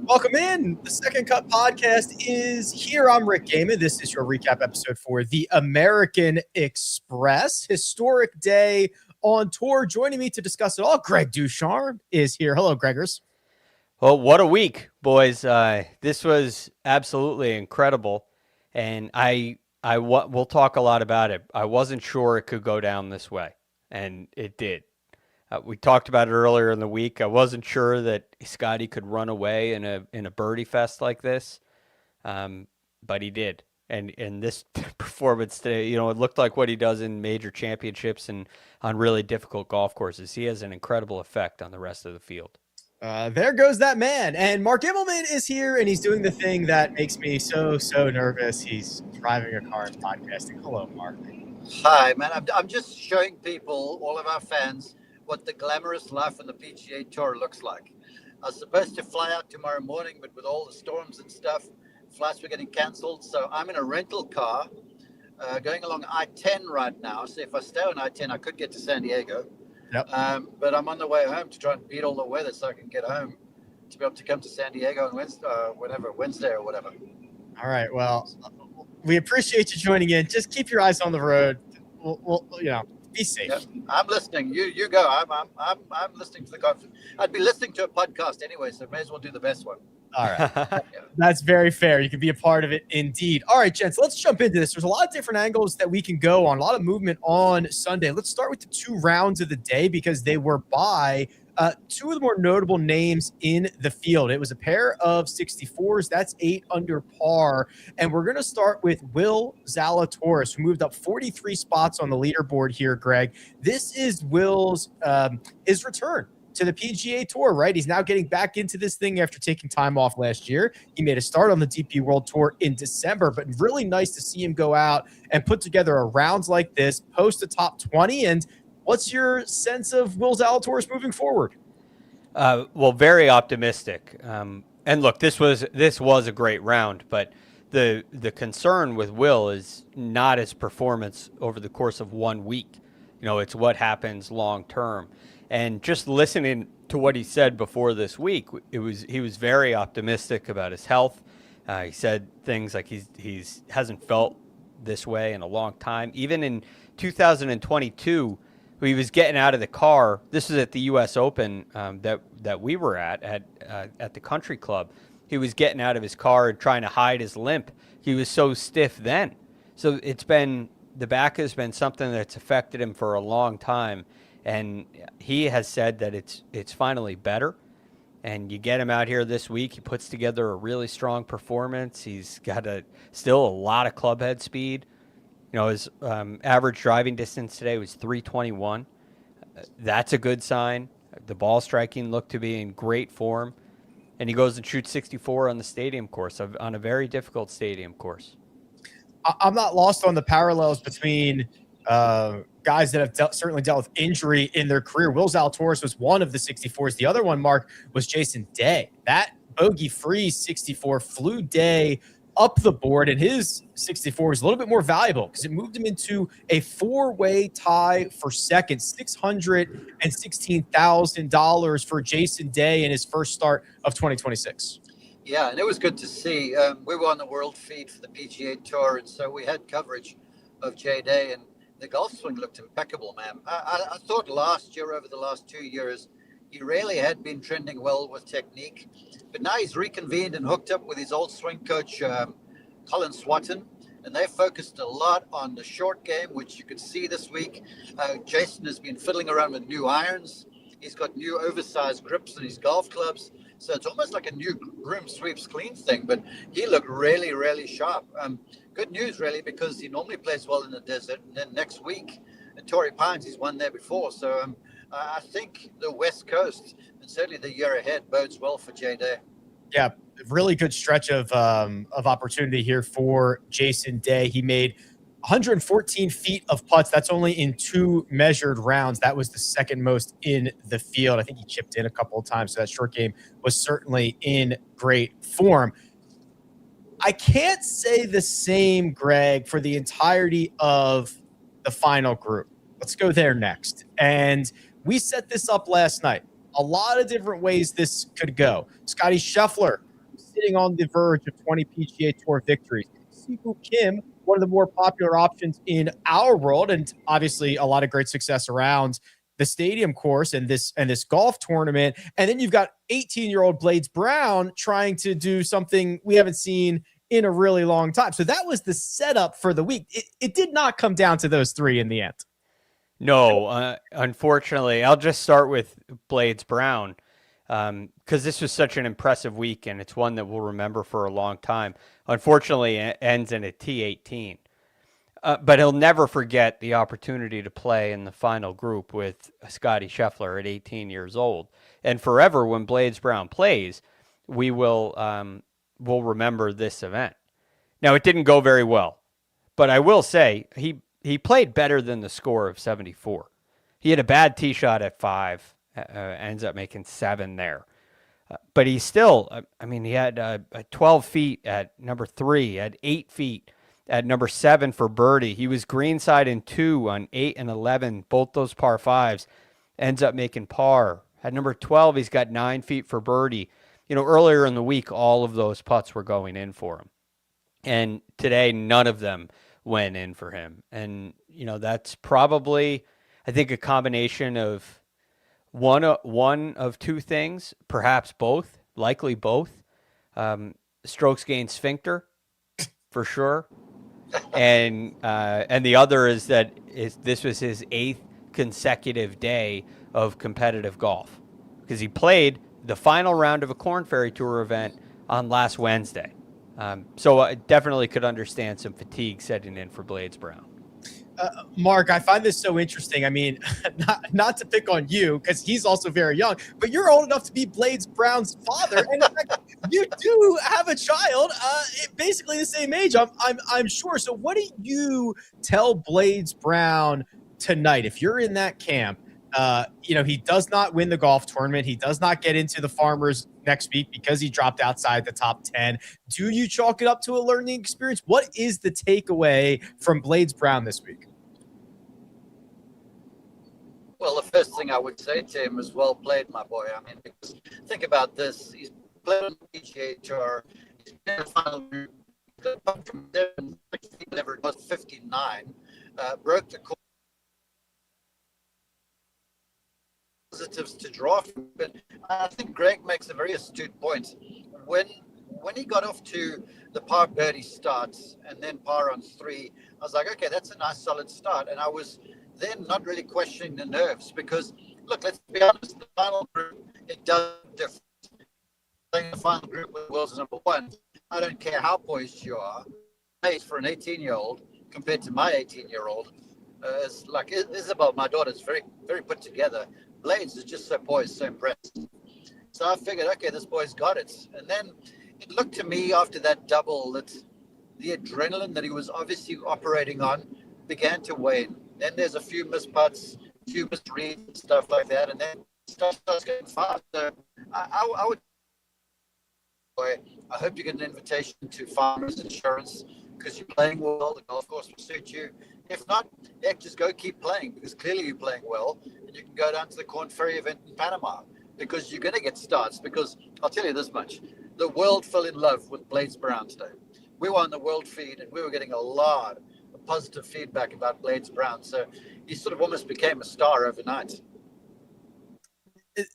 Welcome in. The Second Cut podcast is here. I'm Rick Gehman. This is your recap episode for the American Express. Historic day on tour. Joining me to discuss it all, Greg DuCharme is here. Hello, Gregors. Well, what a week, boys. This was absolutely incredible, and we'll talk a lot about it. I wasn't sure it could go down this way, and it did. We talked about it earlier in the week. I wasn't sure that Scottie could run away in a birdie fest like this, but he did. And this performance today, it looked like what he does in major championships and on really difficult golf courses. He has an incredible effect on the rest of the field. There goes that man. And Mark Immelman is here, and he's doing the thing that makes me so nervous. He's driving a car and podcasting. Hello, Mark. Hi, man. I'm just showing people, all of our fans, what the glamorous life on the PGA Tour looks like. I was supposed to fly out tomorrow morning, but with all the storms and stuff, flights were getting canceled. So I'm in a rental car going along I-10 right now. So if I stay on I-10, I could get to San Diego. Yep. But I'm on the way home to try and beat all the weather so I can get home to be able to come to San Diego on Wednesday or whatever. All right. Well, we appreciate you joining in. Just keep your eyes on the road. We'll be safe. Yep. I'm listening. You go. I'm listening to the conference. I'd be listening to a podcast anyway, so may as well do the best one. All right. That's very fair. You can be a part of it indeed. All right, gents, let's jump into this. There's a lot of different angles that we can go on, a lot of movement on Sunday. Let's start with the two rounds of the day because they were by two of the more notable names in the field. It was a pair of 64s. That's 8 under par. And we're going to start with Will Zalatoris, who moved up 43 spots on the leaderboard here, Greg. This is Will's his return to the PGA Tour, right? He's now getting back into this thing after taking time off last year. He made a start on the DP World Tour in December, but really nice to see him go out and put together a rounds like this, post a top 20. And what's your sense of Will Zalatoris moving forward? Well, very optimistic. And look, this was a great round, but the concern with Will is not his performance over the course of 1 week. It's what happens long term. And just listening to what he said before this week, he was very optimistic about his health. He said things like he hasn't felt this way in a long time. Even in 2022, he was getting out of the car. This was at the U.S. Open that we were at the country club. He was getting out of his car and trying to hide his limp. He was so stiff then. So the back has been something that's affected him for a long time. And he has said that it's finally better. And you get him out here this week. He puts together a really strong performance. He's got still a lot of club head speed. His average driving distance today was 321. That's a good sign. The ball striking looked to be in great form. And he goes and shoots 64 on the stadium course, on a very difficult stadium course. I'm not lost on the parallels between guys that have certainly dealt with injury in their career. Will Zalatoris was one of the 64s. The other one, Mark, was Jason Day. That bogey-free 64 flew Day up the board, and his 64 was a little bit more valuable because it moved him into a four-way tie for second, $616,000 for Jason Day in his first start of 2026. Yeah, and it was good to see. We were on the world feed for the PGA Tour, and so we had coverage of J Day, and the golf swing looked impeccable, man. I thought last year, over the last 2 years, he really had been trending well with technique. But now he's reconvened and hooked up with his old swing coach, Colin Swatton. And they focused a lot on the short game, which you could see this week. Jason has been fiddling around with new irons. He's got new oversized grips in his golf clubs. So it's almost like a new groom sweeps clean thing. But he looked really, really sharp. Good news, really, because he normally plays well in the desert. And then next week at Torrey Pines, he's won there before. So I think the West Coast, and certainly the year ahead, bodes well for J Day. Yeah, really good stretch of opportunity here for Jason Day. He made 114 feet of putts. That's only in 2 measured rounds. That was the second most in the field. I think he chipped in a couple of times, so that short game was certainly in great form. I can't say the same, Greg, for the entirety of the final group. Let's go there next. And we set this up last night. A lot of different ways this could go. Scottie Scheffler sitting on the verge of 20 PGA Tour victories. Siwoo Kim, one of the more popular options in our world, and obviously a lot of great success around the stadium course and this golf tournament. And then you've got 18-year-old Blades Brown trying to do something we haven't seen in a really long time. So that was the setup for the week. It did not come down to those three in the end. No, unfortunately. I'll just start with Blades Brown because this was such an impressive week, and it's one that we'll remember for a long time. Unfortunately, it ends in a T18. But he'll never forget the opportunity to play in the final group with Scottie Scheffler at 18 years old. And forever, when Blades Brown plays, we will we'll remember this event. Now, it didn't go very well, but I will say he played better than the score of 74. He had a bad tee shot at 5, ends up making 7 there. But he still, he had 12 feet at number 3, had 8 feet at number 7 for birdie. He was greenside in 2 on 8 and 11, both those par 5s, ends up making par. At number 12, he's got 9 feet for birdie. Earlier in the week, all of those putts were going in for him. And today, none of them went in for him. And, that's probably, I think, a combination of one of two things, perhaps both, likely both. Strokes gained sphincter, for sure. And the other is that this was his 8th consecutive day of competitive golf because he played the final round of a Korn Ferry Tour event on last Wednesday. So I definitely could understand some fatigue setting in for Blades Brown. Mark, I find this so interesting. I mean, not to pick on you because he's also very young, but you're old enough to be Blades Brown's father, and in fact, you do have a child, basically the same age. I'm sure. So, what do you tell Blades Brown tonight if you're in that camp? He does not win the golf tournament. He does not get into the Farmers next week because he dropped outside the top 10. Do you chalk it up to a learning experience? What is the takeaway from Blades Brown this week? Well, the first thing I would say to him is well played, my boy. Because think about this. He's played on the PGA Tour. He's been in the final group. From 59, broke the course. Positives to draw from, but I think Greg makes a very astute point. When he got off to the par birdie starts and then par on 3, I was like, okay, that's a nice solid start. And I was then not really questioning the nerves because, look, let's be honest, the final group, it does differ. Playing the final group with the world's number 1, I don't care how poised you are. For an 18-year-old compared to my 18-year-old, it's like Isabel, my daughter's very, very put together. Blades is just so poised, so impressed. So I figured, okay, this boy's got it. And then it looked to me after that double that the adrenaline that he was obviously operating on began to wane. Then there's a few missed putts, a few missed reads and stuff like that. And then stuff starts getting fast. So I would, I hope you get an invitation to Farmers Insurance because you're playing well. The golf course will suit you. If not, heck, just go keep playing because clearly you're playing well and you can go down to the Korn Ferry event in Panama because you're going to get starts because I'll tell you this much. The world fell in love with Blades Brown today. We were on the world feed and we were getting a lot of positive feedback about Blades Brown. So he sort of almost became a star overnight.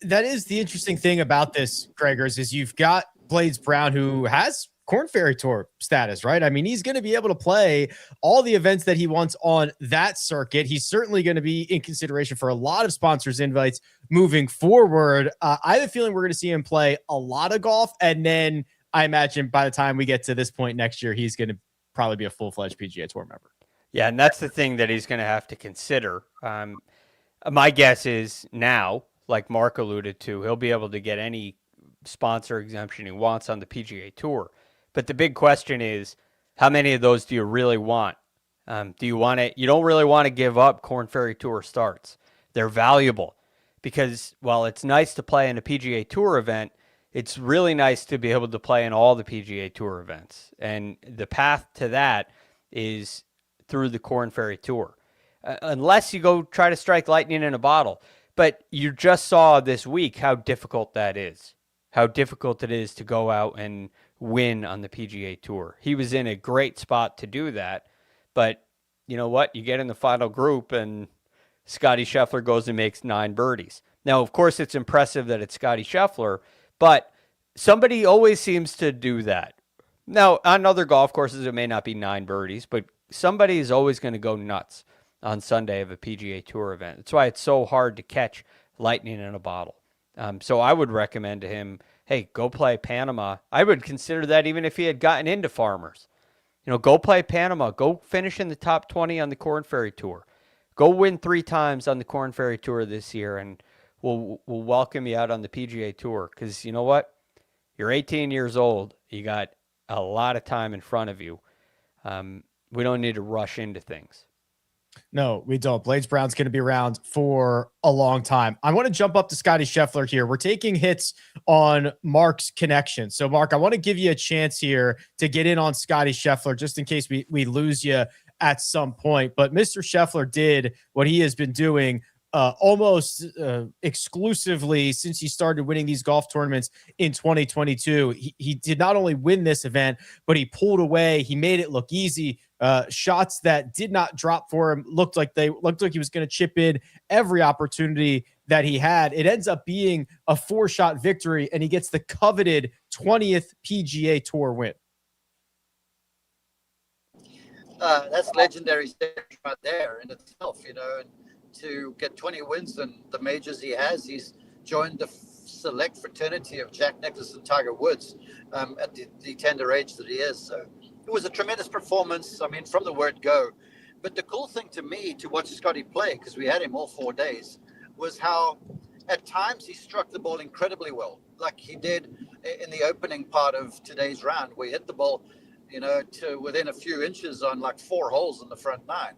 That is the interesting thing about this, Gregors, is you've got Blades Brown who has Korn Ferry Tour status, right? I mean, he's going to be able to play all the events that he wants on that circuit. He's certainly going to be in consideration for a lot of sponsors' invites moving forward. I have a feeling we're going to see him play a lot of golf. And then I imagine by the time we get to this point next year, he's going to probably be a full-fledged PGA Tour member. Yeah, and that's the thing that he's going to have to consider. My guess is now, like Mark alluded to, he'll be able to get any sponsor exemption he wants on the PGA Tour. But the big question is, how many of those do you really want? Do you want to? You don't really want to give up Korn Ferry Tour starts. They're valuable because while it's nice to play in a PGA Tour event, it's really nice to be able to play in all the PGA Tour events. And the path to that is through the Korn Ferry Tour, unless you go try to strike lightning in a bottle. But you just saw this week how difficult that is. how difficult it is to go out and win on the PGA Tour. He was in a great spot to do that, but you know what? You get in the final group and Scottie Scheffler goes and makes 9 birdies. Now, of course, it's impressive that it's Scottie Scheffler, but somebody always seems to do that. Now, on other golf courses, it may not be 9 birdies, but somebody is always going to go nuts on Sunday of a PGA Tour event. That's why it's so hard to catch lightning in a bottle. So I would recommend to him, hey, go play Panama. I would consider that even if he had gotten into Farmers. Go play Panama. Go finish in the top 20 on the Korn Ferry Tour. Go win 3 times on the Korn Ferry Tour this year, and we'll welcome you out on the PGA Tour. Because you know what? You're 18 years old. You got a lot of time in front of you. We don't need to rush into things. No, we don't. Blades Brown's going to be around for a long time. I want to jump up to Scottie Scheffler here. We're taking hits on Mark's connection. So, Mark, I want to give you a chance here to get in on Scottie Scheffler just in case we lose you at some point. But Mr. Scheffler did what he has been doing almost exclusively since he started winning these golf tournaments in 2022. He did not only win this event, but he pulled away. He made it look easy. Shots that did not drop for him looked like he was going to chip in every opportunity that he had. It ends up being a 4-shot victory, and he gets the coveted 20th PGA Tour win. That's legendary right there in itself, and to get 20 wins in the majors he has. He's joined the select fraternity of Jack Nicklaus and Tiger Woods at the tender age that he is. So it was a tremendous performance, from the word go. But the cool thing to me to watch Scottie play, because we had him all 4 days, was how at times he struck the ball incredibly well, like he did in the opening part of today's round, where he hit the ball, to within a few inches on like 4 holes in the front 9.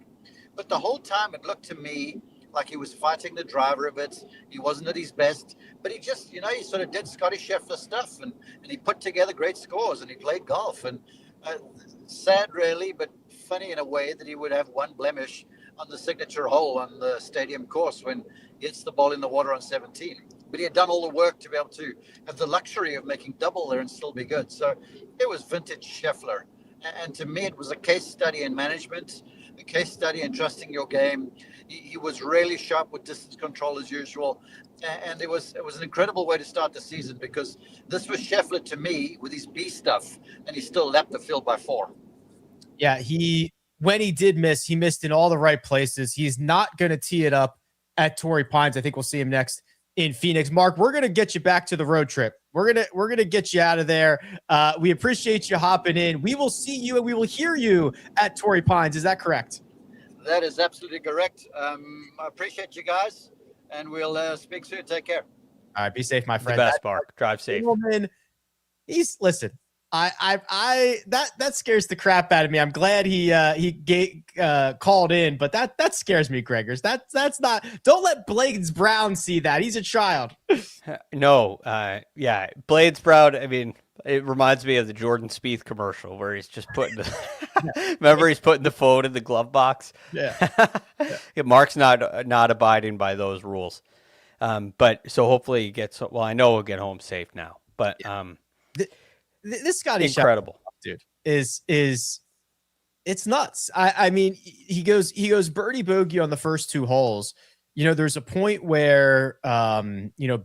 But the whole time it looked to me like he was fighting the driver a bit. He wasn't at his best, but he just, he sort of did Scottie Scheffler stuff, and he put together great scores, and he played golf. And sad, really, but funny in a way that he would have one blemish on the signature hole on the stadium course when he hits the ball in the water on 17. But he had done all the work to be able to have the luxury of making double there and still be good. So it was vintage Scheffler. And to me, it was a case study in management, a case study in trusting your game. He was really sharp with distance control as usual. And it was an incredible way to start the season, because this was Scheffler to me with his B stuff, and he still lapped the field by 4. Yeah, when he did miss, he missed in all the right places. He's not going to tee it up at Torrey Pines. I think we'll see him next in Phoenix. Mark, we're going to get you back to the road trip. We're going to get you out of there. We appreciate you hopping in. We will see you and we will hear you at Torrey Pines. Is that correct? That is absolutely correct. I appreciate you guys, and we'll speak soon. Take care. All right, be safe, my friend. The best, Mark. Drive safe. Immelman, listen. That scares the crap out of me. I'm glad he called in, but that scares me, Gregors. That's not. Don't let Blades Brown see that. He's a child. No, yeah, Blades Brown. It reminds me of the Jordan Spieth commercial where he's just putting remember he's putting the phone in the glove box. Yeah. Mark's not abiding by those rules. But so hopefully he gets. Well, I know he'll get home safe now. But this Scottie incredible, dude, is it's nuts. He goes birdie bogey on the first 2 holes. There's a point where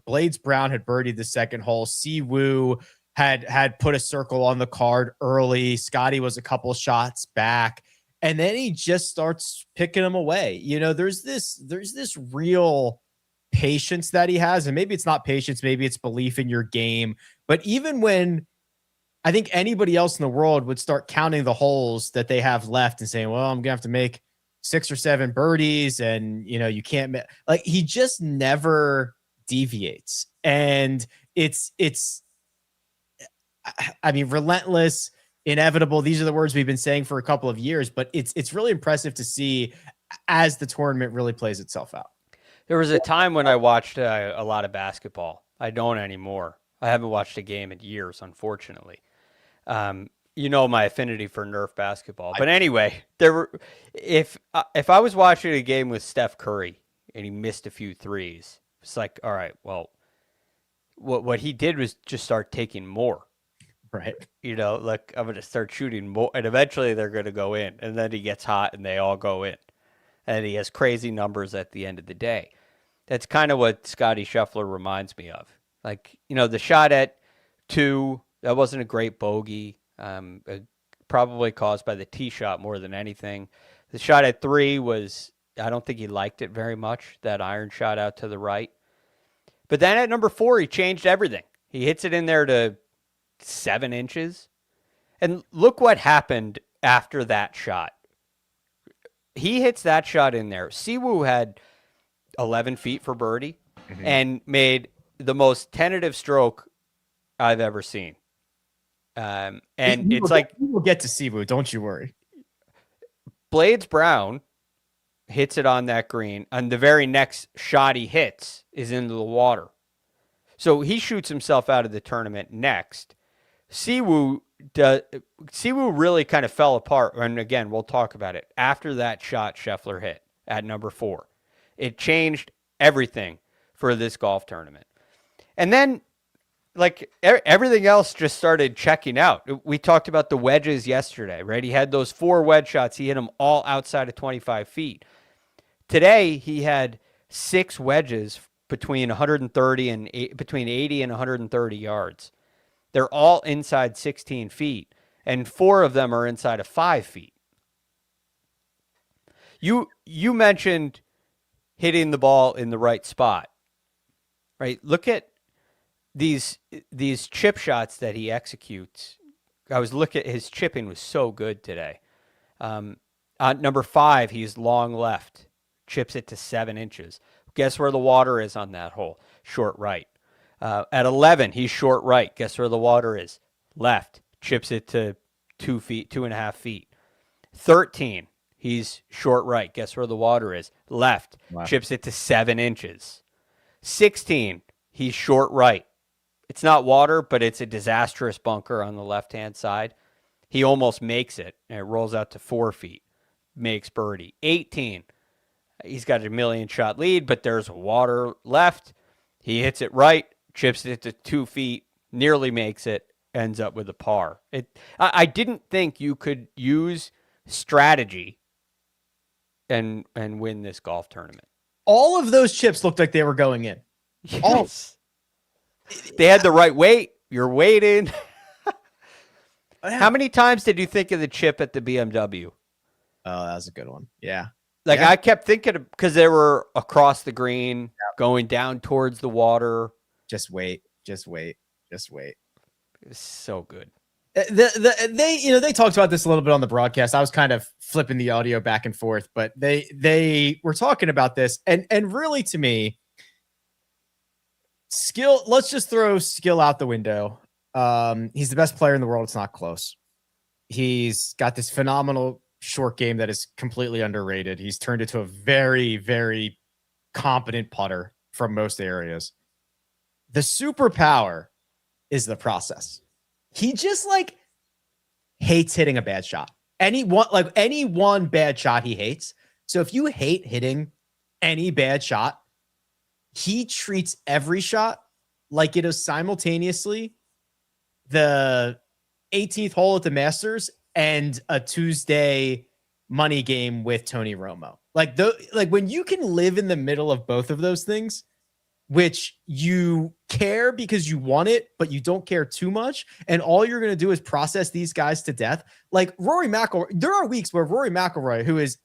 Blades Brown had birdied the second hole. Siwoo had put a circle on the card early. Scottie was a couple shots back, and then he just starts picking them away. There's this real patience that he has, and maybe it's not patience, maybe it's belief in your game. But even when I think anybody else in the world would start counting the holes that they have left and saying, well, I'm gonna have to make 6 or 7 birdies, and you can't he just never deviates. And it's relentless, inevitable. These are the words we've been saying for a couple of years, but it's really impressive to see as the tournament really plays itself out. There was a time when I watched a lot of basketball. I don't anymore. I haven't watched a game in years, unfortunately. My affinity for Nerf basketball. But anyway, if I was watching a game with Steph Curry and he missed a few threes, it's like, all right, well, what he did was just start taking more. Right. You know, like I'm going to start shooting more, and eventually they're going to go in. And then he gets hot, and they all go in. And he has crazy numbers at the end of the day. That's kind of what Scottie Scheffler reminds me of. Like, you know, the shot at 2, that wasn't a great bogey, probably caused by the tee shot more than anything. The shot at 3 was, I don't think he liked it very much, that iron shot out to the right. But then at number 4, he changed everything. He hits it in there to 7 inches. And look what happened after that shot. He hits that shot in there. Siwoo had 11 feet for birdie and made the most tentative stroke I've ever seen. And it's like, we'll get to Siwoo, don't you worry. Blades Brown hits it on that green, and the very next shot he hits is into the water. So he shoots himself out of the tournament next. Siwoo really kind of fell apart, and again, we'll talk about it. After that shot Scheffler hit at number 4, it changed everything for this golf tournament. And then, like, everything else just started checking out. We talked about the wedges yesterday, right? He had those 4 wedge shots. He hit them all outside of 25 feet. Today, he had 6 wedges between 130 and between 80 and 130 yards. They're all inside 16 feet, and 4 of them are inside of 5 feet. You mentioned hitting the ball in the right spot, right? Look at these chip shots that he executes. I was looking at his chipping was so good today. On number 5, he's long left, chips it to 7 inches. Guess where the water is on that hole? Short right. At 11, he's short right. Guess where the water is? Left. Chips it to 2 feet, 2.5 feet. 13, he's short right. Guess where the water is? Left. Chips it to 7 inches. 16, he's short right. It's not water, but it's a disastrous bunker on the left-hand side. He almost makes it, and it rolls out to 4 feet. Makes birdie. 18, he's got a 1,000,000-shot lead, but there's water left. He hits it right, chips it to 2 feet, nearly makes it, ends up with a par. I didn't think you could use strategy and win this golf tournament. All of those chips looked like they were going in. Yes. They had the right weight. You're waiting. How many times did you think of the chip at the BMW? Oh, that was a good one. Yeah. Like, I kept thinking, because they were across the green, going down towards the water. Just wait. Just wait. Just wait. It's so good. They talked about this a little bit on the broadcast. I was kind of flipping the audio back and forth, but they were talking about this, and really, to me, skill. Let's just throw skill out the window. He's the best player in the world. It's not close. He's got this phenomenal short game that is completely underrated. He's turned into a very, very competent putter from most areas. The superpower is the process. He just hates hitting a bad shot. Any one bad shot he hates. So if you hate hitting any bad shot, he treats every shot like it is simultaneously the 18th hole at the Masters and a Tuesday money game with Tony Romo. Like when you can live in the middle of both of those things, which you care because you want it, but you don't care too much, and all you're going to do is process these guys to death. Like Rory McIlroy, there are weeks where Rory McIlroy, who is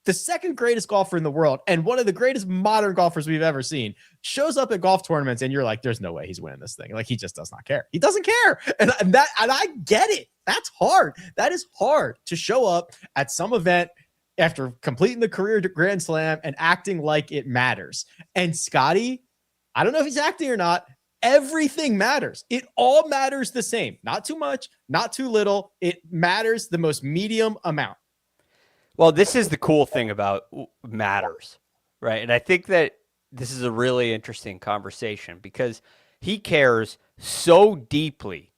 the second greatest golfer in the world and one of the greatest modern golfers we've ever seen, shows up at golf tournaments, and you're like, there's no way he's winning this thing. Like, he just does not care. He doesn't care. And I get it. That's hard. That is hard to show up at some event after completing the career Grand Slam and acting like it matters. And Scottie, I don't know if he's acting or not. Everything matters. It all matters the same. Not too much, not too little. It matters the most medium amount. Well, this is the cool thing about matters, right? And I think that this is a really interesting conversation because he cares so deeply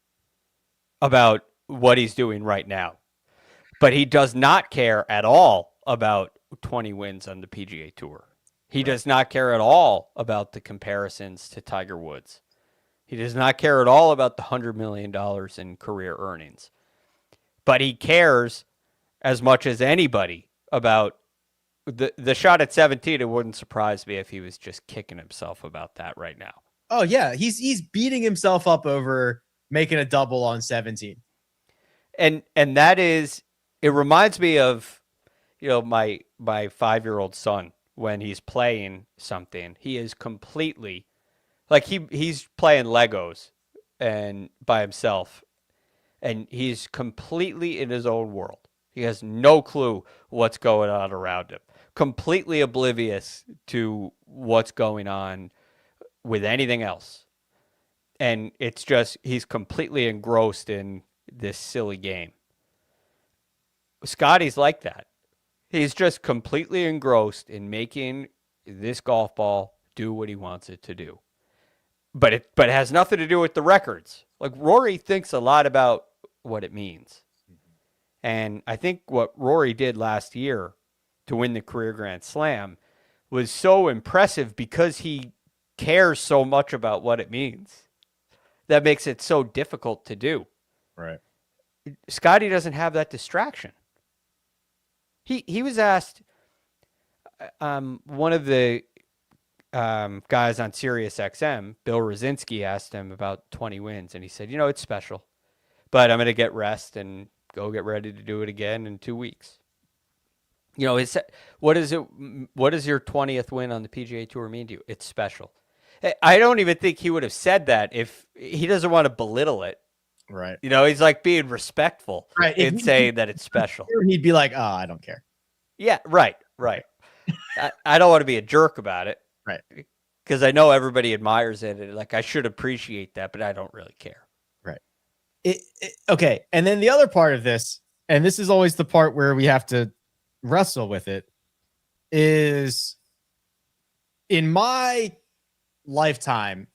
about what he's doing right now, but he does not care at all about 20 wins on the PGA Tour. He does not care at all about the comparisons to Tiger Woods. He does not care at all about the $100 million in career earnings. But he cares as much as anybody about the shot at 17. It wouldn't surprise me if he was just kicking himself about that right now. Oh, yeah. He's beating himself up over making a double on 17. And that is, it reminds me of, my 5-year-old son when he's playing something. He is completely like he's playing Legos and by himself, and he's completely in his own world. He has no clue what's going on around him. Completely oblivious to what's going on with anything else. And it's just, he's completely engrossed in this silly game. Scottie's like that. He's just completely engrossed in making this golf ball do what he wants it to do. But it has nothing to do with the records. Like, Rory thinks a lot about what it means. And I think what Rory did last year to win the career Grand Slam was so impressive because he cares so much about what it means. That makes it so difficult to do. Right. Scottie doesn't have that distraction. He was asked, one of the guys on Sirius XM, Bill Rosinski, asked him about 20 wins, and he said, it's special, but I'm going to get rest and go get ready to do it again in 2 weeks. What does your 20th win on the PGA Tour mean to you? It's special. I don't even think he would have said that if he doesn't want to belittle it. Right. He's like being respectful and saying that it's special. He'd be like, oh, I don't care. Yeah, right. I don't want to be a jerk about it. Right. Because I know everybody admires it. And like, I should appreciate that, but I don't really care. Right. Okay. And then the other part of this, and this is always the part where we have to wrestle with it, is in my lifetime,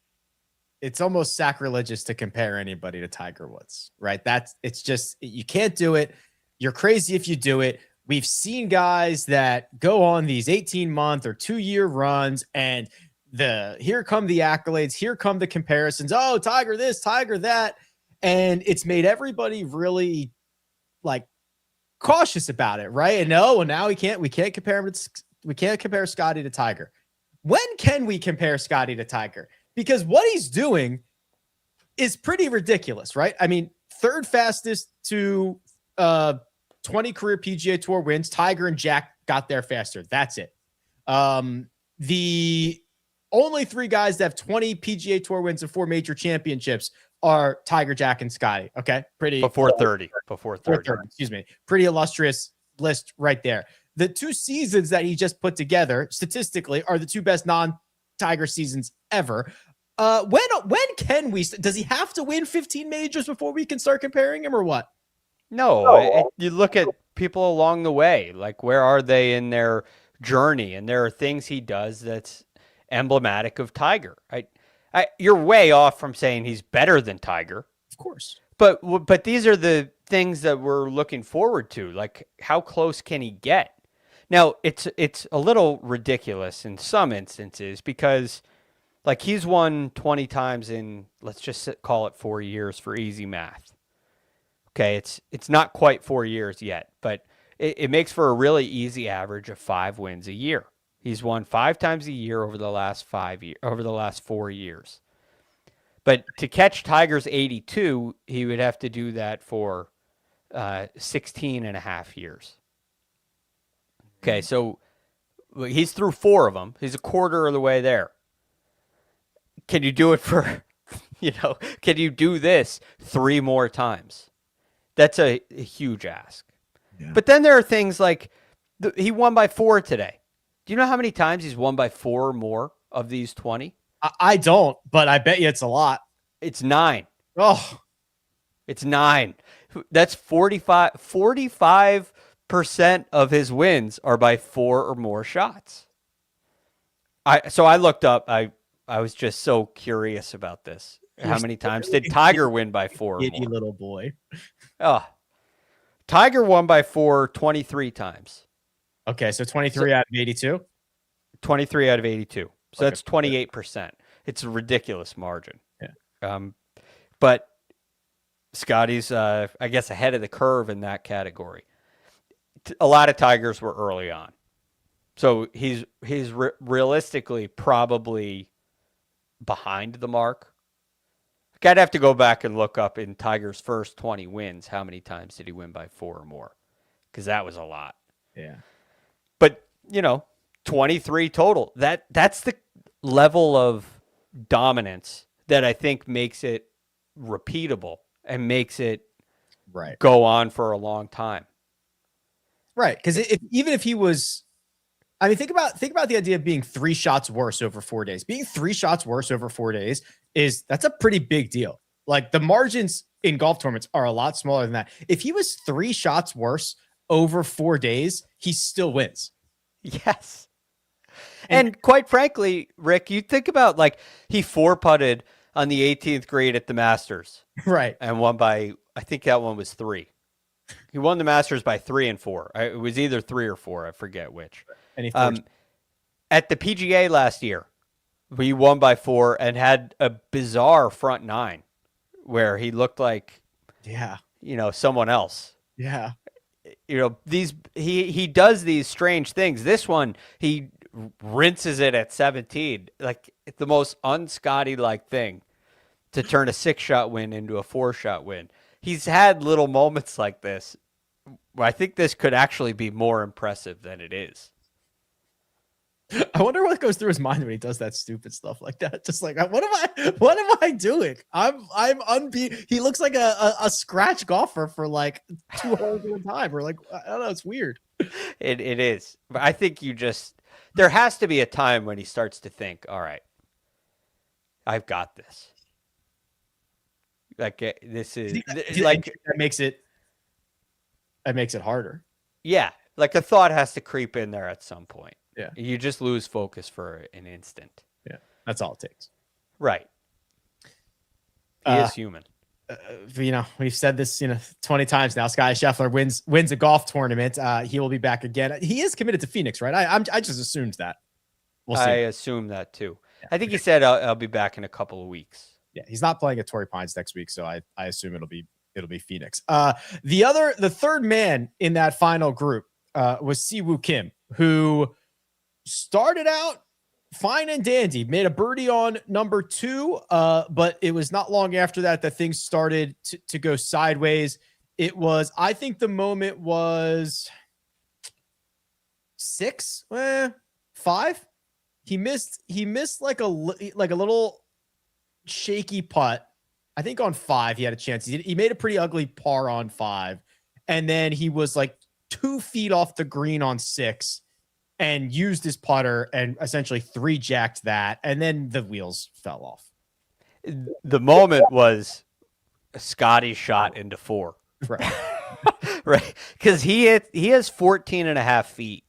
it's almost sacrilegious to compare anybody to Tiger Woods, right? It's just, you can't do it. You're crazy if you do it. We've seen guys that go on these 18-month or 2-year runs, and here come the accolades, here come the comparisons. Oh, Tiger this, Tiger that. And it's made everybody really like cautious about it, right? And now we can't compare him we can't compare Scottie to Tiger. When can we compare Scottie to Tiger? Because what he's doing is pretty ridiculous, right? I mean, third fastest to 20 career PGA Tour wins. Tiger and Jack got there faster. That's it. The only 3 guys that have 20 PGA Tour wins and 4 major championships are Tiger, Jack, and Scottie. Okay, pretty before 30. Excuse me, pretty illustrious list right there. The 2 seasons that he just put together, statistically, are the 2 best non-Tiger seasons ever. When can we? Does he have to win 15 majors before we can start comparing him, or what? No, you look at people along the way. Like, where are they in their journey? And there are things he does that's emblematic of Tiger. You're way off from saying he's better than Tiger, of course. But these are the things that we're looking forward to. Like, how close can he get? Now, it's a little ridiculous in some instances because, like, he's won 20 times in, let's just call it 4 years for easy math. Okay, it's not quite 4 years yet, but it makes for a really easy average of 5 wins a year. He's won 5 times a year over the last 4 years. But to catch Tiger's 82, he would have to do that for 16 and a half years. Okay, so he's through 4 of them. He's a quarter of the way there. Can you do it for, can you do this 3 more times? That's a huge ask. Yeah. But then there are things like he won by 4 today. Do you know how many times he's won by 4 or more of these 20? I don't, but I bet you it's a lot. It's 9. Oh, it's 9. That's 45% of his wins are by 4 or more shots. So I looked up. I was just so curious about this. How many times did Tiger win by 4 or more? Giddy little boy. Oh, Tiger won by 4 23 times. Okay, so 23 out of 82? 23 out of 82. So that's 28%. It's a ridiculous margin. Yeah. But Scottie's, I guess, ahead of the curve in that category. A lot of Tigers were early on. So he's realistically probably behind the mark. I'd have to go back and look up in Tiger's first 20 wins, how many times did he win by 4 or more? Because that was a lot. Yeah. But, 23 total. That's the level of dominance that I think makes it repeatable and makes it go on for a long time. Right. Because even if he was, think about the idea of being 3 shots worse over 4 days. Being 3 shots worse over 4 days that's a pretty big deal. Like the margins in golf tournaments are a lot smaller than that. If he was 3 shots worse over 4 days, he still wins. Yes. And quite frankly, Rick, you think about he 4-putted on the 18th green at the Masters. Right. And won by, I think that one was 3. He won the Masters by 3 and 4. It was either 3 or 4. I forget which. At the PGA last year, he won by 4 and had a bizarre front 9 where he looked like, someone else. Yeah. He does these strange things. This one, he rinses it at 17. Like the most un-Scottie-like thing to turn a 6-shot win into a 4-shot win. He's had little moments like this. I think this could actually be more impressive than it is. I wonder what goes through his mind when he does that stupid stuff like that. Just like, what am I doing? I'm unbeaten. He looks like a scratch golfer for 2 holes at a time. Or I don't know. It's weird. It is. But I think there has to be a time when he starts to think, all right, I've got this. This is that makes it harder. Yeah. Like a thought has to creep in there at some point. Yeah. You just lose focus for an instant. Yeah. That's all it takes. Right. He is human. We've said this, 20 times now. Scottie Scheffler wins a golf tournament. He will be back again. He is committed to Phoenix, right? I just assumed that. We'll see. I assume that too. Yeah. I think he said I'll be back in a couple of weeks. Yeah, he's not playing at Torrey Pines next week, so I assume it'll be Phoenix. The third man in that final group was Siwoo Kim, who started out fine and dandy, made a birdie on number 2, but it was not long after that things started to go sideways. It was, I think the moment was 6, 5. He missed like a little shaky putt. I think on 5 he had a chance. He made a pretty ugly par on 5, and then he was 2 feet off the green on 6 and used his putter and essentially 3-jacked that, and then the wheels fell off. The moment was Scottie shot into 4. Right. Right. Because he has 14 and a half feet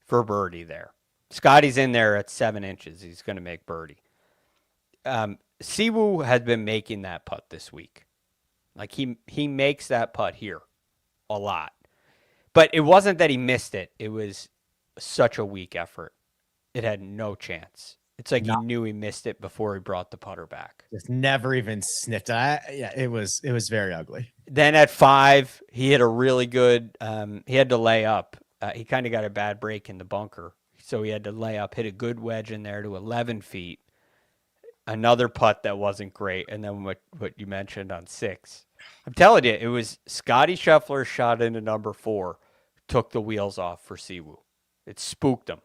for birdie there. Scottie's in there at 7 inches. He's going to make birdie. Siwoo has been making that putt this week. He makes that putt here a lot. But it wasn't that he missed it. It was such a weak effort. It had no chance. It's he knew he missed it before he brought the putter back. Just never even sniffed it. It was very ugly. Then at 5, he hit a really good, he had to lay up. He kind of got a bad break in the bunker. So he had to lay up, hit a good wedge in there to 11 feet. Another putt that wasn't great. And then what you mentioned on 6. I'm telling you, it was Scottie Scheffler shot into number 4, took the wheels off for Siwoo. It spooked him.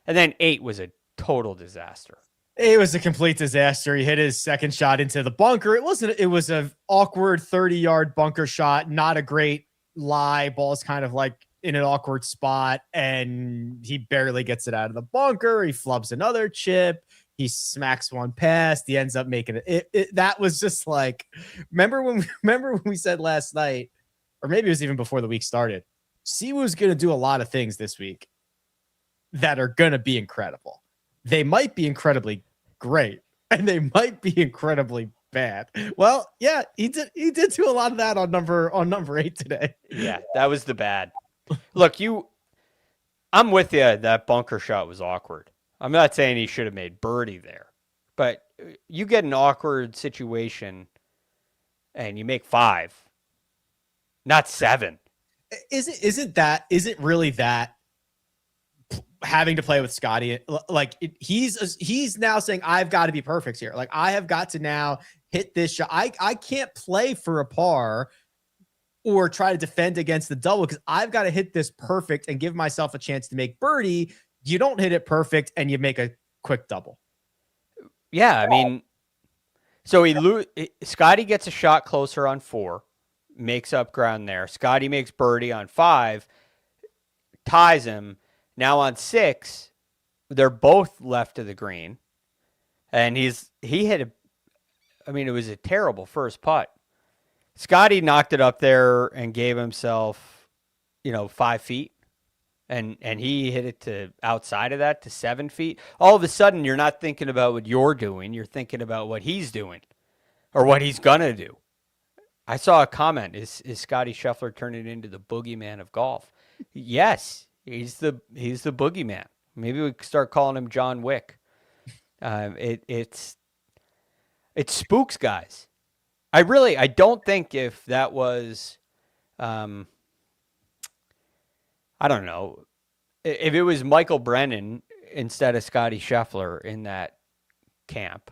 And then 8 was a total disaster. It was a complete disaster. He hit his second shot into the bunker. It was an awkward 30-yard bunker shot. Not a great lie. Ball's kind of in an awkward spot, and he barely gets it out of the bunker. He flubs another chip. He smacks one past. He ends up making it. That was just remember when we said last night, or maybe it was even before the week started, Siwoo's going to do a lot of things this week that are going to be incredible. They might be incredibly great, and they might be incredibly bad. Well, yeah, he did do a lot of that on number 8 today. Yeah, that was the bad. Look, I'm with you. That bunker shot was awkward. I'm not saying he should have made birdie there, but you get an awkward situation and you make 5, not 7. Is it really that having to play with Scottie? Like he's now saying, I've got to be perfect here. Like I have got to now hit this shot. I can't play for a par or try to defend against the double because I've got to hit this perfect and give myself a chance to make birdie. You don't hit it perfect and you make a quick double. Yeah, I mean, so Scottie gets a shot closer on 4, makes up ground there. Scottie makes birdie on 5, ties him. Now on 6, they're both left of the green, and he hit it was a terrible first putt. Scottie knocked it up there and gave himself, 5 feet. And he hit it to outside of that to 7 feet. All of a sudden, you're not thinking about what you're doing. You're thinking about what he's doing or what he's going to do. I saw a comment. Is Scottie Scheffler turning into the boogeyman of golf? Yes, he's the boogeyman. Maybe we could start calling him John Wick. It spooks guys. I don't think if that was, I don't know, if it was Michael Brennan instead of Scottie Scheffler in that camp.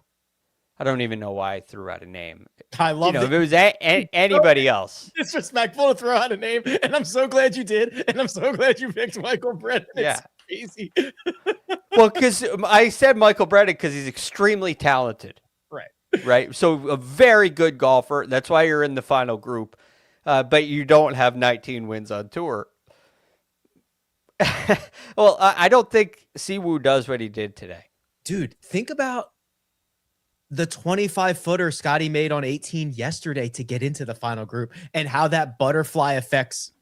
I don't even know why I threw out a name. I love it. If it was anybody else. Disrespectful to throw out a name, and I'm so glad you did, and I'm so glad you picked Michael Brennan. Yeah. It's crazy. Well, because I said Michael Brennan because he's extremely talented. Right. So a very good golfer. That's why you're in the final group. But you don't have 19 wins on tour. Well, I don't think Siwoo does what he did today. Dude, think about the 25-footer Scottie made on 18 yesterday to get into the final group and how that butterfly affects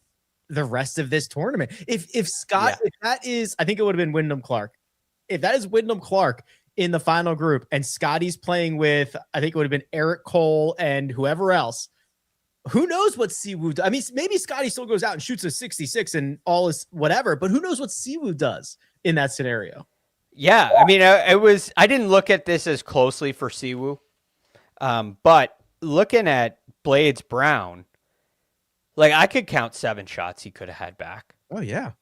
the rest of this tournament. If that is, I think it would have been Wyndham Clark. If that is Wyndham Clark in the final group and Scottie's playing with, I think it would have been Eric Cole and whoever else, who knows what Siwoo does? I mean, maybe Scottie still goes out and shoots a 66 and all is whatever, but who knows what Siwoo does in that scenario? Yeah, I mean, I didn't look at this as closely for Siwoo, but looking at Blades Brown, like I could count 7 shots he could have had back. Oh yeah,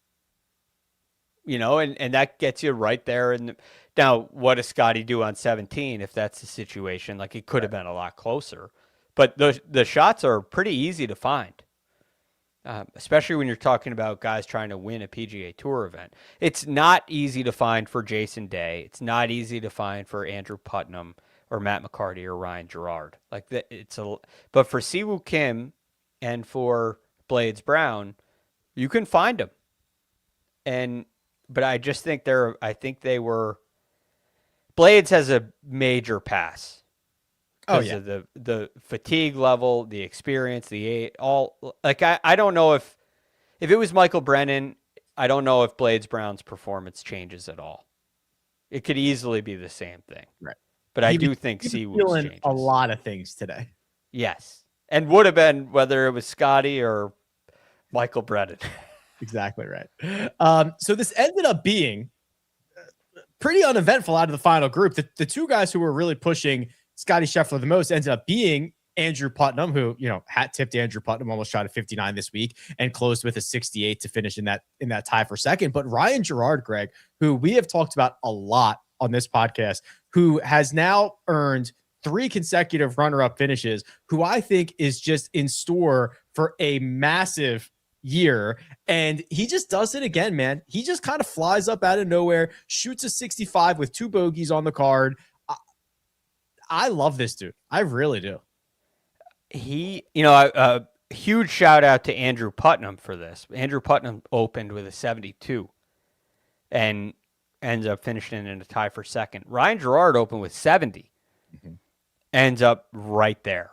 and that gets you right there. And now, what does Scottie do on 17 if that's the situation? Like it could have been a lot closer. But the shots are pretty easy to find, especially when you're talking about guys trying to win a PGA Tour event. It's not easy to find for Jason Day. It's not easy to find for Andrew Putnam or Matt McCarty or Ryan Gerard. But for Siwoo Kim and for Blades Brown, you can find them. But I just think Blades has a major pass. Because of the fatigue level, the experience, I don't know if it was Michael Brennan, I don't know if Blades Brown's performance changes at all. It could easily be the same thing. Right. But I do think Siwoo changes. A lot of things today. Yes. And would have been whether it was Scottie or Michael Brennan. Exactly right. So this ended up being pretty uneventful out of the final group. The two guys who were really pushing Scottie Scheffler the most ended up being Andrew Putnam, who, hat tipped Andrew Putnam, almost shot a 59 this week and closed with a 68 to finish in that tie for second. But Ryan Gerard, Greg, who we have talked about a lot on this podcast, who has now earned 3 consecutive runner-up finishes, who I think is just in store for a massive year. And he just does it again, man. He just kind of flies up out of nowhere, shoots a 65 with 2 bogeys on the card. I love this dude. I really do. A huge shout out to Andrew Putnam for this. Andrew Putnam opened with a 72 and ends up finishing in a tie for second. Ryan Gerard opened with 70, ends up right there.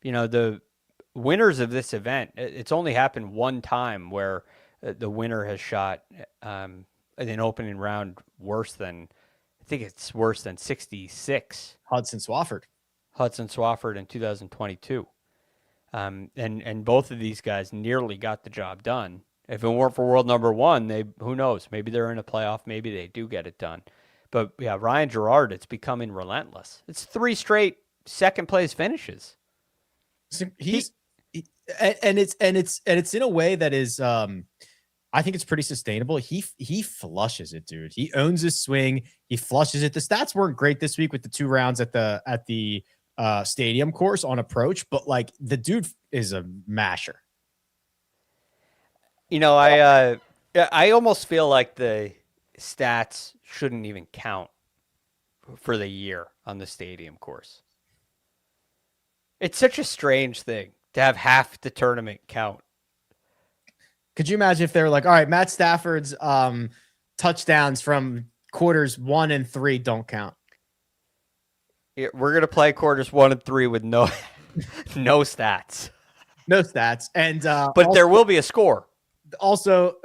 The winners of this event, it's only happened one time where the winner has shot an opening round worse than 66. Hudson Swafford in 2022. And both of these guys nearly got the job done. If it weren't for world number 1, who knows? Maybe they're in a playoff. Maybe they do get it done. But yeah, Ryan Gerard, it's becoming relentless. It's 3 straight second place finishes. So and it's in a way that is I think it's pretty sustainable. He flushes it, dude. He owns his swing. He flushes it. The stats weren't great this week with the 2 rounds at the stadium course on approach, but like the dude is a masher. You know, I almost feel like the stats shouldn't even count for the year on the stadium course. It's such a strange thing to have half the tournament count. Could you imagine if they were like, all right, Matt Stafford's touchdowns from quarters 1 and 3 don't count? Yeah, we're going to play quarters 1 and 3 with no stats. No stats. And but also, there will be a score. Also,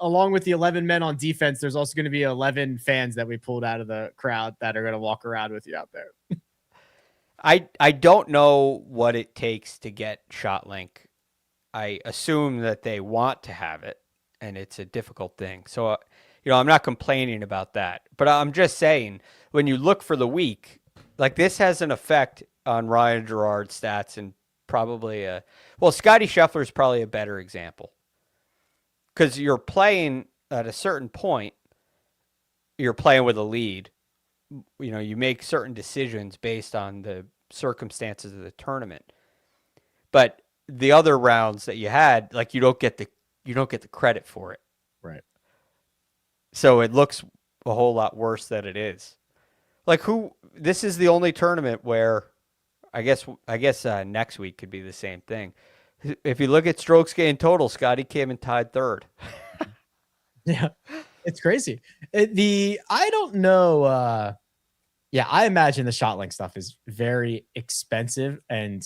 along with the 11 men on defense, there's also going to be 11 fans that we pulled out of the crowd that are going to walk around with you out there. I don't know what it takes to get ShotLink. I assume that they want to have it, and it's a difficult thing. So, I'm not complaining about that. But I'm just saying, when you look for the week, like this has an effect on Ryan Gerard's stats, and probably Scottie Scheffler is probably a better example. Because you're playing at a certain point, you're playing with a lead. You make certain decisions based on the circumstances of the tournament. But the other rounds that you had, like you don't get the credit for it. Right. So it looks a whole lot worse than it is. Like this is the only tournament where I guess next week could be the same thing. If you look at strokes gained total, Scottie came and tied 3rd. Yeah, it's crazy. I don't know. I imagine the ShotLink stuff is very expensive, and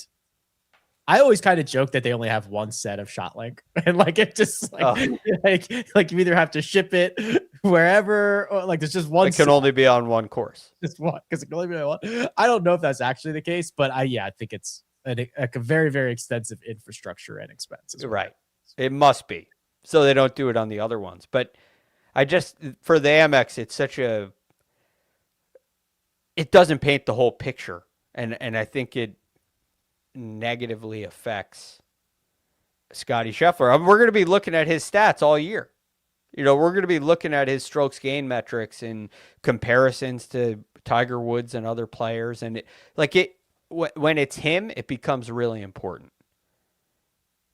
I always kind of joke that they only have 1 set of ShotLink, and like it just like you either have to ship it wherever, or like there's just one. It can only be on one course. Just one, because it can only be on one. I don't know if that's actually the case, but I think it's a very, very extensive infrastructure and expenses. Right. It must be. So they don't do it on the other ones. But for the Amex, it's it doesn't paint the whole picture. And I think it negatively affects Scottie Scheffler. We're going to be looking at his stats all year. We're going to be looking at his strokes gain metrics and comparisons to Tiger Woods and other players. And when it's him, it becomes really important.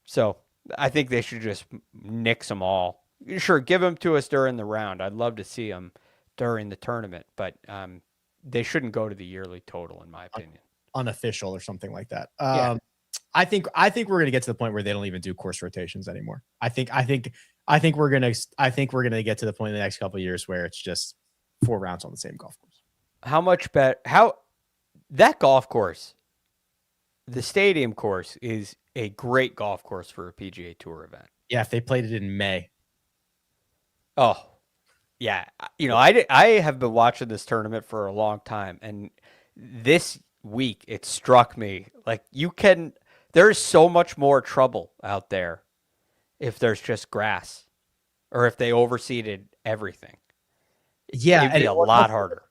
So I think they should just nix them all. Sure, give them to us during the round. I'd love to see them during the tournament, but they shouldn't go to the yearly total, in my opinion. Unofficial or something like that. Yeah. I think we're going to get to the point where they don't even do course rotations anymore. I think we're going to get to the point in the next couple of years where it's just 4 rounds on the same golf course. That golf course, the stadium course, is a great golf course for a PGA Tour event. Yeah, if they played it in May. Oh, yeah. I have been watching this tournament for a long time, and this week it struck me like there's so much more trouble out there if there's just grass or if they overseeded everything. Yeah, it'd be a lot harder.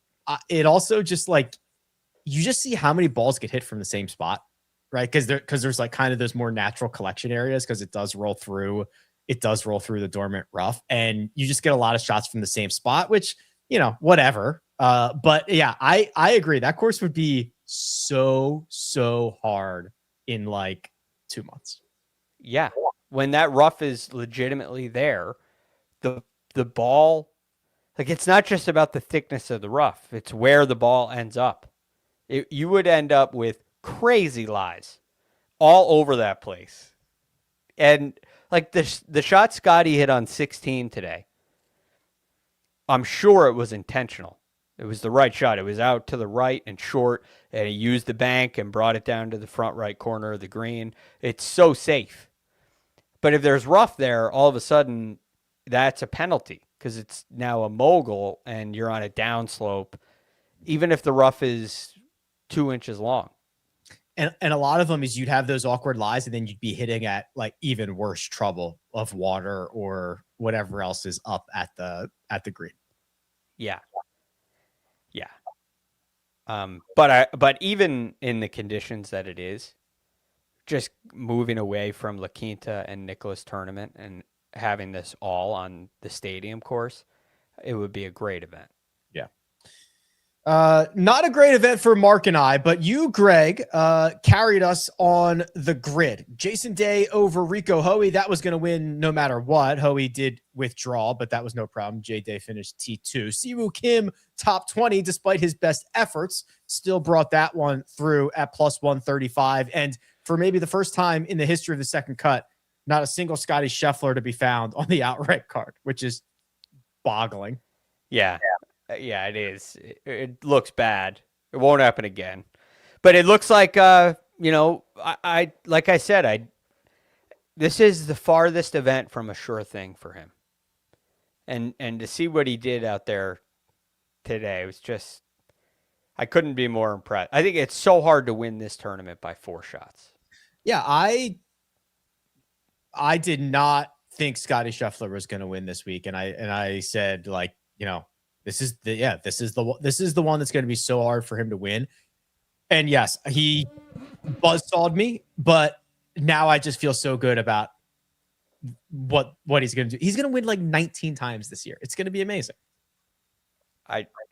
It also just like you just see how many balls get hit from the same spot, right? Because there's like kind of those more natural collection areas because it does roll through the dormant rough, and you just get a lot of shots from the same spot, which whatever. But yeah, I agree. That course would be so hard in like 2 months. Yeah, when that rough is legitimately there, the ball, like it's not just about the thickness of the rough; it's where the ball ends up. You would end up with crazy lies all over that place. And like the shot Scottie hit on 16 today, I'm sure it was intentional. It was the right shot. It was out to the right and short, and he used the bank and brought it down to the front right corner of the green. It's so safe. But if there's rough there, all of a sudden that's a penalty because it's now a mogul and you're on a downslope, even if the rough is 2 inches long. And a lot of them is you'd have those awkward lies, and then you'd be hitting at like even worse trouble of water or whatever else is up at the green. Yeah. But even in the conditions that it is, just moving away from La Quinta and Nicklaus tournament and having this all on the stadium course, it would be a great event. Yeah. Not a great event for Mark and I, but you, Greg, carried us on the grid. Jason Day over Rico Hoey. That was going to win no matter what. Hoey did withdraw, but that was no problem. Jay Day finished T2. Siwoo Kim, top 20, despite his best efforts, still brought that one through at plus 135. And for maybe the first time in the history of the second cut, not a single Scottie Scheffler to be found on the outright card, which is boggling. Yeah, it is. It looks bad. It won't happen again. But it looks like, I like I said, this is the farthest event from a sure thing for him. And to see what he did out there today was just, I couldn't be more impressed. I think it's so hard to win this tournament by 4 shots. Yeah, I did not think Scottie Scheffler was going to win this week, and I said, like, this is the one that's going to be so hard for him to win. And yes, he buzzsawed me, but now I just feel so good about what he's going to do. He's going to win like 19 times this year. It's going to be amazing.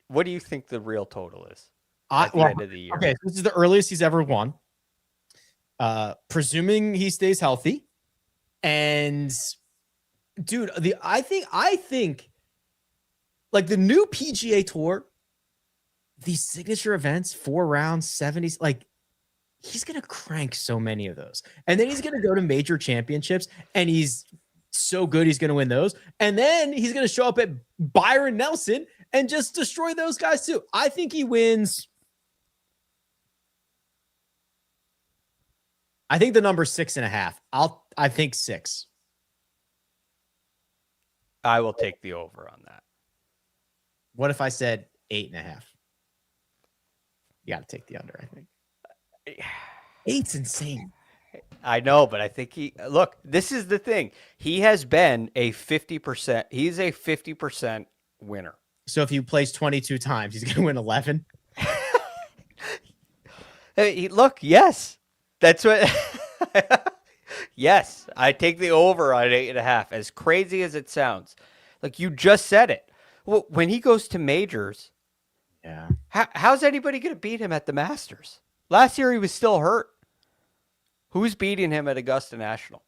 What do you think the real total is at the end of the year? Okay, this is the earliest he's ever won. Presuming he stays healthy. And dude, I think like the new PGA Tour, these signature events, 4 rounds, 70s, like he's going to crank so many of those. And then he's going to go to major championships and he's so good. He's going to win those. And then he's going to show up at Byron Nelson and just destroy those guys too. I think he wins. I think the number's 6.5. I think 6. I will take the over on that. What if I said 8.5? You got to take the under, I think. 8's insane. I know, but I think this is the thing. He has been a 50%. He's a 50% winner. So if you place 22 times, he's going to win 11. Hey, look, yes. That's what. Yes, I take the over on 8.5. As crazy as it sounds, like you just said it. Well, when he goes to majors, yeah, how's anybody going to beat him at the Masters? Last year he was still hurt. Who's beating him at Augusta National?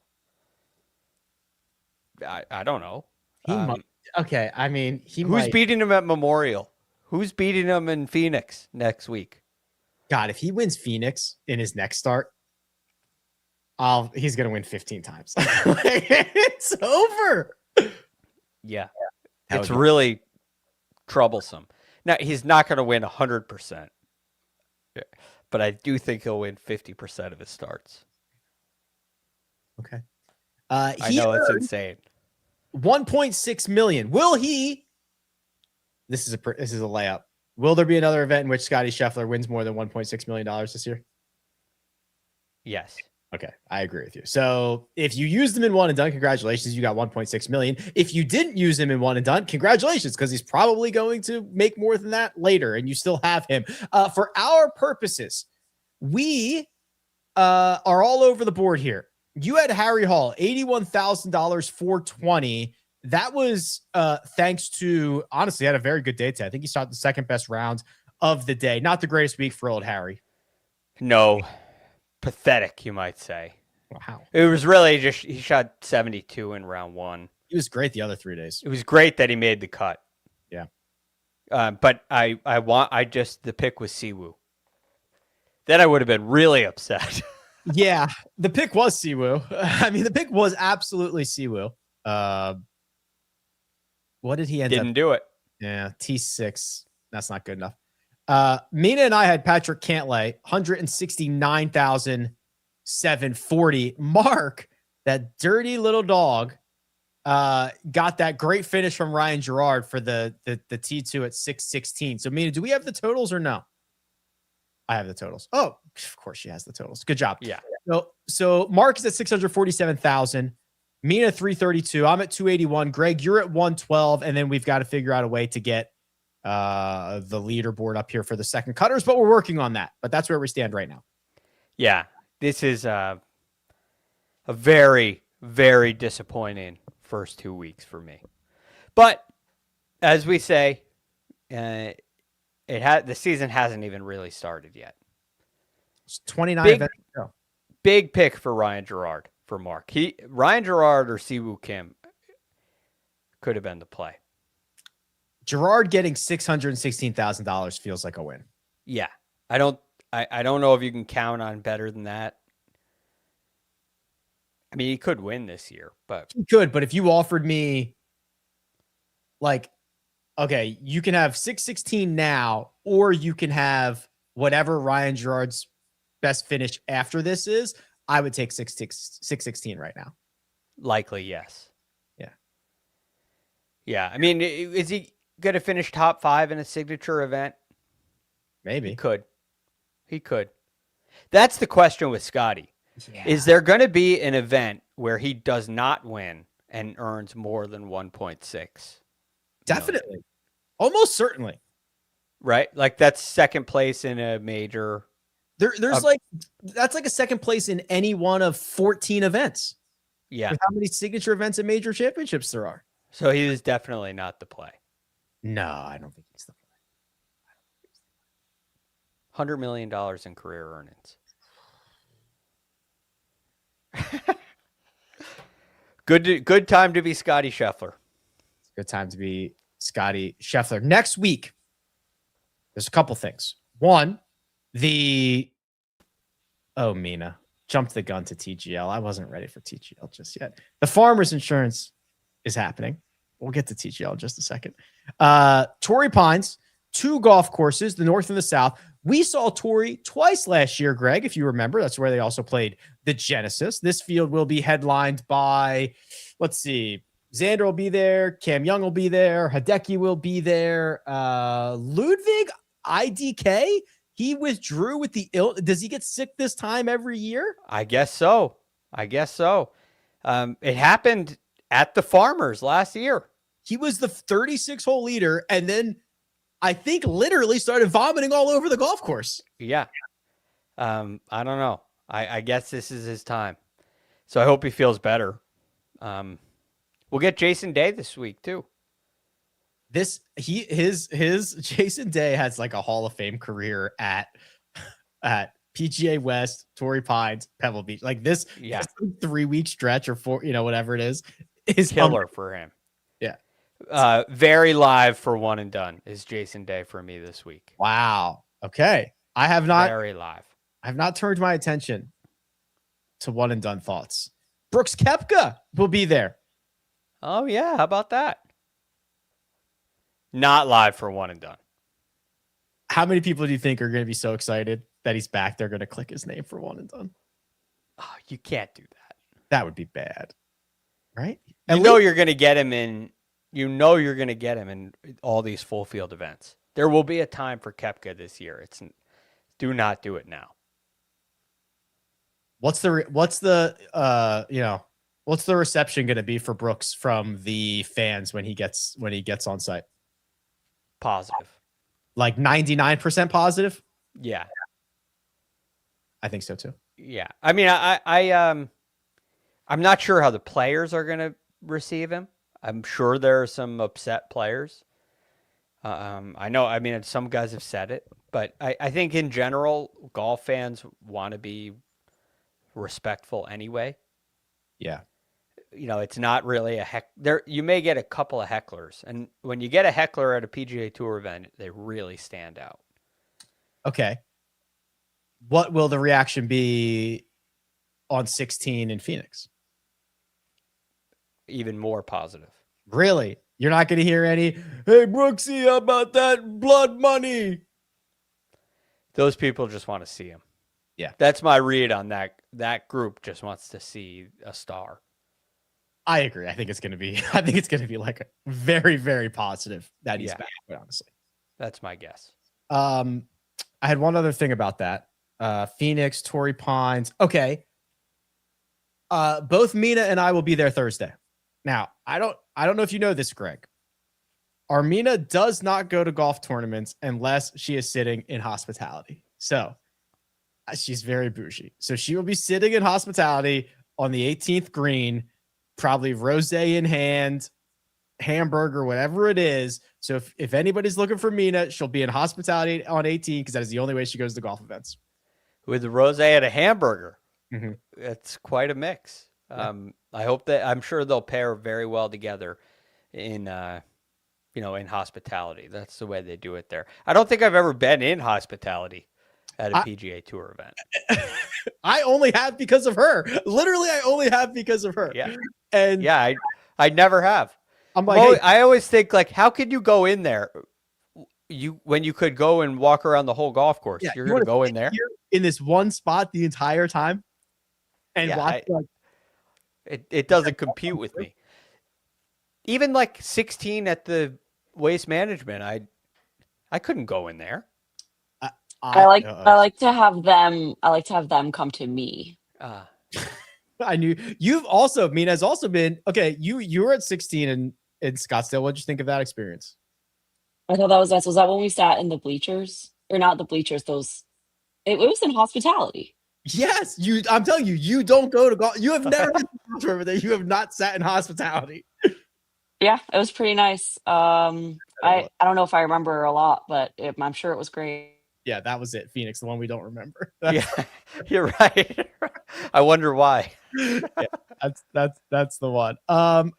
I don't know. Okay, I mean, who's beating him at Memorial? Who's beating him in Phoenix next week? God, if he wins Phoenix in his next start, he's going to win 15 times. It's over. Yeah. It's really troublesome. Now, he's not going to win 100%, but I do think he'll win 50% of his starts. Okay. I know it's insane. 1.6 million. Will he? This is a layup. Will there be another event in which Scottie Scheffler wins more than $1.6 million this year? Yes. Okay, I agree with you. So if you used him in one and done, congratulations, you got 1.6 million. If you didn't use him in one and done, congratulations, because he's probably going to make more than that later, and you still have him. For our purposes, we are all over the board here. You had Harry Hall, $81,000 for 20. That was thanks to, honestly, had a very good day today. I think he shot the second best round of the day. Not the greatest week for old Harry. No. Pathetic, you might say. Wow. It was really just, he shot 72 in round 1. He was great the other 3 days. It was great that he made the cut. Yeah. But the pick was Siwoo. Then I would have been really upset. Yeah, the pick was Siwoo. I mean, the pick was absolutely Siwoo. What did he end up? Didn't do it. Yeah, T6. That's not good enough. Mina and I had Patrick Cantlay, 169,740. Mark, that dirty little dog, got that great finish from Ryan Gerard for the T2 at 616. So, Mina, do we have the totals or no? I have the totals. Oh, of course she has the totals. Good job. Yeah. So Mark is at 647,000. Mina 332. I'm at 281. Greg, you're at 112, and then we've got to figure out a way to get the leaderboard up here for the second cutters, but we're working on that. But that's where we stand right now. Yeah, this is a very, very disappointing first 2 weeks for me. But as we say, the season hasn't even really started yet. It's 29 events to go. Big pick for Ryan Gerard for Mark. Ryan Gerard or Siwoo Kim could have been the play. Gerard getting $616,000 feels like a win. Yeah, I don't know if you can count on better than that. I mean, he could win this year, but he could. But if you offered me, like, okay, you can have 616 now, or you can have whatever Ryan Gerard's best finish after this is, I would take 616 right now. Likely, yes. Yeah. Yeah. I mean, is he going to finish top 5 in a signature event? Maybe. He could. That's the question with Scottie. Yeah. Is there going to be an event where he does not win and earns more than 1.6? Definitely. Almost certainly. Right? Like that's second place in a major. There's that's like a second place in any one of 14 events. Yeah. With how many signature events and major championships there are. So he is definitely not the play. No, I don't think he's the play. $100 million in career earnings. Good time to be Scottie Scheffler. Good time to be Scottie Scheffler. Next week, there's a couple things. One, Mina jumped the gun to TGL. I wasn't ready for TGL just yet. The Farmers Insurance is happening. We'll get to TGL in just a second. Torrey Pines, 2 golf courses, the north and the south. We saw Torrey twice last year, Greg, if you remember. That's where they also played the Genesis. This field will be headlined by, let's see, Xander will be there, Cam Young will be there, Hideki will be there, Ludwig IDK. He withdrew with the ill. Does he get sick this time every year? I guess so. It happened at the Farmers last year. He was the 36-hole leader, and then I think literally started vomiting all over the golf course. Yeah. I don't know. I guess this is his time. So I hope he feels better. We'll get Jason Day this week too. His Jason Day has like a Hall of Fame career at PGA West, Torrey Pines, Pebble Beach. Like this 3-week stretch or 4, whatever it is killer for him. Yeah. Very live for one and done is Jason Day for me this week. Wow. Okay. I have not very live. I have not turned my attention to one and done thoughts. Brooks Koepka will be there. Oh yeah. How about that? Not live for one and done. How many people do you think are going to be so excited that he's back? They're going to click his name for one and done. Oh, you can't do that. That would be bad. Right? You're going to get him in. You're going to get him in all these full field events. There will be a time for Koepka this year. Do not do it now. What's the reception going to be for Brooks from the fans when he gets on site? Positive. Like 99% positive? Yeah. I think so too. Yeah. I mean, I'm not sure how the players are going to receive him. I'm sure there are some upset players. I know, some guys have said it, but I think in general, golf fans want to be respectful anyway. Yeah. It's not really you may get a couple of hecklers, and when you get a heckler at a PGA Tour event, they really stand out. Okay. What will the reaction be on 16 in Phoenix? Even more positive. Really? You're not going to hear any, hey, Brooksy, how about that blood money? Those people just want to see him. Yeah. That's my read on that. That group just wants to see a star. I agree. I think it's going to be like a very, very positive that he's back, quite honestly. That's my guess. I had one other thing about that. Phoenix, Torrey Pines. Okay. Both Mina and I will be there Thursday. Now, I don't know if you know this, Greg. Armina does not go to golf tournaments unless she is sitting in hospitality. So she's very bougie. So she will be sitting in hospitality on the 18th green, probably rosé in hand, hamburger, whatever it is. So if anybody's looking for Mina, she'll be in hospitality on 18 because that is the only way she goes to golf events. With the rosé and a hamburger. Mm-hmm. It's quite a mix. Yeah. I'm sure they'll pair very well together in in hospitality. That's the way they do it there. I don't think I've ever been in hospitality at a PGA Tour event. I only have because of her. Literally, I only have because of her. Yeah. And yeah, I never have. I'm like, I always think, like, how could you go in there when you could go and walk around the whole golf course? Yeah, You're going to go in there in this one spot the entire time and watch. It doesn't compute with me. Even like 16 at the Waste Management, I couldn't go in there. I like to have them come to me. I knew Mina's also been okay. You were at 16 in Scottsdale. What'd you think of that experience? I thought that was nice. Was that when we sat in the bleachers, or not the bleachers? It was in hospitality. Yes, I'm telling you, you don't go to golf. You have never been to over there. You have not sat in hospitality. Yeah, it was pretty nice. I don't know if I remember a lot, but I'm sure it was great. Yeah, that was it. Phoenix, the one we don't remember. Yeah, you're right. I wonder why. Yeah, that's the one.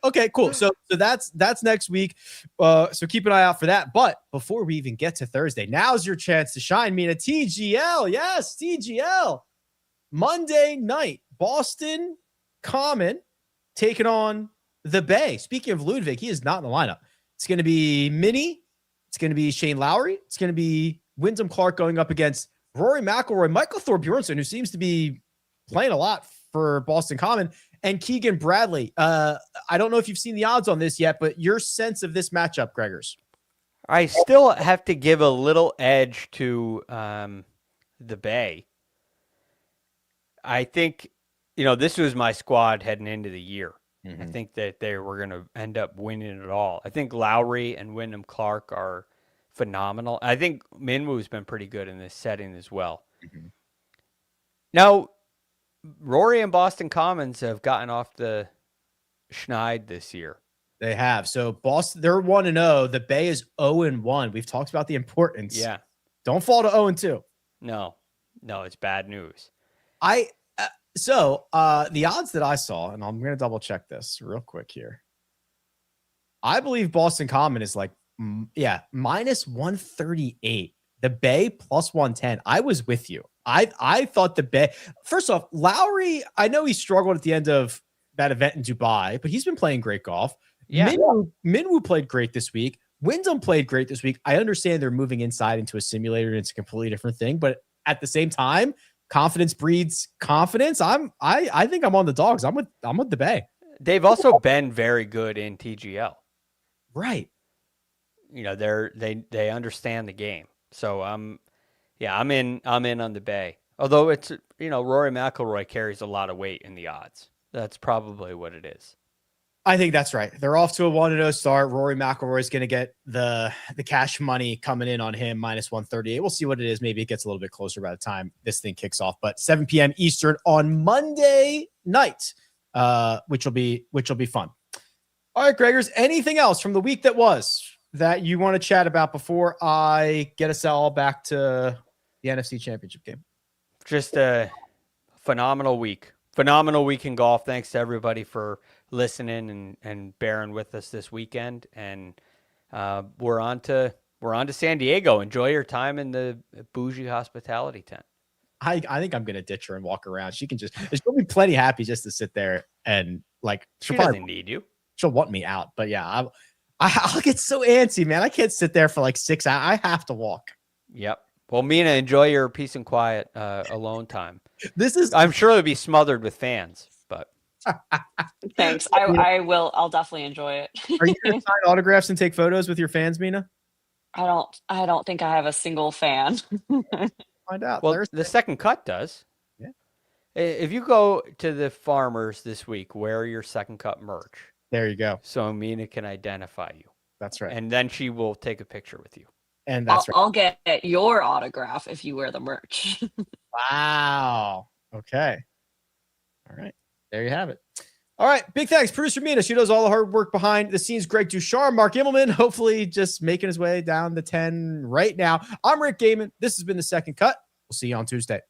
Okay, cool. So that's next week. So keep an eye out for that. But before we even get to Thursday, now's your chance to shine, Mina. TGL, yes, TGL. Monday night, Boston Common taking on the Bay. Speaking of Ludwig, he is not in the lineup. It's going to be Minnie. It's going to be Shane Lowry. It's going to be Wyndham Clark going up against Rory McIlroy, Michael Thorbjornsen, who seems to be playing a lot for Boston Common, and Keegan Bradley. I don't know if you've seen the odds on this yet, but your sense of this matchup, Gregors? I still have to give a little edge to the Bay. I think, this was my squad heading into the year. Mm-hmm. I think that they were going to end up winning it all. I think Lowry and Wyndham Clark are phenomenal. I think Minwoo's been pretty good in this setting as well. Mm-hmm. Now, Rory and Boston Commons have gotten off the schneid this year. They have. So Boston, they're 1-0. The Bay is 0-1. We've talked about the importance. Yeah. Don't fall to 0-2. No, it's bad news. So the odds that I saw, and I'm going to double check this real quick here. I believe Boston Common is like, minus 138. The Bay plus 110. I was with you. I thought the Bay, first off, Lowry, I know he struggled at the end of that event in Dubai, but he's been playing great golf. Yeah. Minwoo played great this week. Wyndham played great this week. I understand they're moving inside into a simulator and it's a completely different thing, but at the same time, confidence breeds confidence. I think I'm on the dogs. I'm with the Bay. They've also been very good in TGL. Right. They understand the game. So I'm in on the Bay. Although it's Rory McIlroy carries a lot of weight in the odds. That's probably what it is. I think that's right. They're off to a 1-0 start. Rory McIlroy is going to get the cash money coming in on him, minus 138. We'll see what it is. Maybe it gets a little bit closer by the time this thing kicks off. But 7 p.m. Eastern on Monday night, which will be fun. All right, Gregors, anything else from the week that was that you want to chat about before I get us all back to the NFC Championship game? Just a phenomenal week. Phenomenal week in golf. Thanks to everybody for listening and bearing with us this weekend. And we're on to San Diego. Enjoy your time in the bougie hospitality tent. I think I'm gonna ditch her and walk around. She'll be plenty happy just to sit there and she doesn't need you. She'll want me out, but yeah, I'll get so antsy, man. I can't sit there for like 6 hours. I have to walk. Yep. Well, Mina, enjoy your peace and quiet alone time. I'm sure it'll be smothered with fans, but thanks. I will. I'll definitely enjoy it. Are you going to sign autographs and take photos with your fans, Mina? I don't think I have a single fan. Find out. Well, the Second Cut does. Yeah. If you go to the Farmers this week, wear your Second Cut merch. There you go. So Mina can identify you. That's right. And then she will take a picture with you. And that's right. I'll get your autograph if you wear the merch. Wow. Okay. All right. There you have it. All right. Big thanks, producer Mina. She does all the hard work behind the scenes. Greg DuCharme, Mark Immelman, hopefully just making his way down the 10 right now. I'm Rick Gehman. This has been The Second Cut. We'll see you on Tuesday.